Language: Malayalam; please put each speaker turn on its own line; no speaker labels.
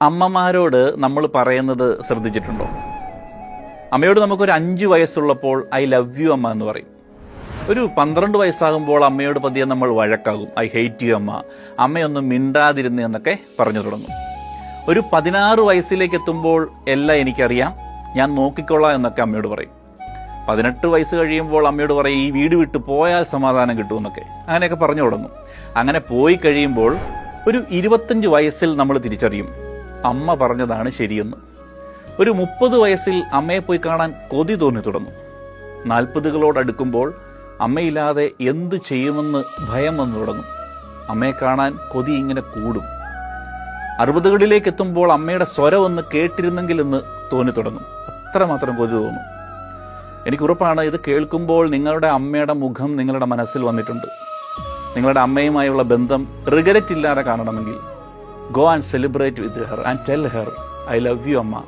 അമ്മമാരോട് നമ്മൾ പറയുന്നത് ശ്രദ്ധിച്ചിട്ടുണ്ടോ? അമ്മയോട് നമുക്കൊരു 5 വയസ്സുള്ളപ്പോൾ ഐ ലവ് യു അമ്മ എന്ന് പറയും. ഒരു 12 വയസ്സാകുമ്പോൾ അമ്മയോട് പതിയെ നമ്മൾ വഴക്കാകും. ഐ ഹേറ്റ് യു അമ്മ, അമ്മയൊന്നും മിണ്ടാതിരുന്ന് എന്നൊക്കെ പറഞ്ഞു തുടങ്ങും. ഒരു 16 വയസ്സിലേക്ക് എത്തുമ്പോൾ എല്ലാം എനിക്കറിയാം, ഞാൻ നോക്കിക്കൊള്ളാം എന്നൊക്കെ അമ്മയോട് പറയും. 18 വയസ്സ് കഴിയുമ്പോൾ അമ്മയോട് പറയും, ഈ വീട് വിട്ട് പോയാൽ സമാധാനം കിട്ടുമെന്നൊക്കെ അങ്ങനെയൊക്കെ പറഞ്ഞു തുടങ്ങും. അങ്ങനെ പോയി കഴിയുമ്പോൾ ഒരു 25 വയസ്സിൽ നമ്മൾ തിരിച്ചറിയും, അമ്മ പറഞ്ഞതാണ് ശരിയെന്ന്. ഒരു 30 വയസ്സിൽ അമ്മയെ പോയി കാണാൻ കൊതി തോന്നി തുടങ്ങും. 40കളോടടുക്കുമ്പോൾ അമ്മയില്ലാതെ എന്തു ചെയ്യുമെന്ന് ഭയം വന്നു തുടങ്ങും. അമ്മയെ കാണാൻ കൊതി ഇങ്ങനെ കൂടും. 60കളിലേക്ക് എത്തുമ്പോൾ അമ്മയുടെ സ്വരം ഒന്ന് കേട്ടിരുന്നെങ്കിൽ എന്ന് തോന്നി തുടങ്ങും. അത്രമാത്രം കൊതി തോന്നും. എനിക്ക് ഉറപ്പാണ്, ഇത് കേൾക്കുമ്പോൾ നിങ്ങളുടെ അമ്മയുടെ മുഖം നിങ്ങളുടെ മനസ്സിൽ വന്നിട്ടുണ്ട്. നിങ്ങളുടെ അമ്മയുമായുള്ള ബന്ധം റിഗ്രറ്റ് ഇല്ലാതെ കാണണമെങ്കിൽ go and celebrate with her and tell her I love you, Amma.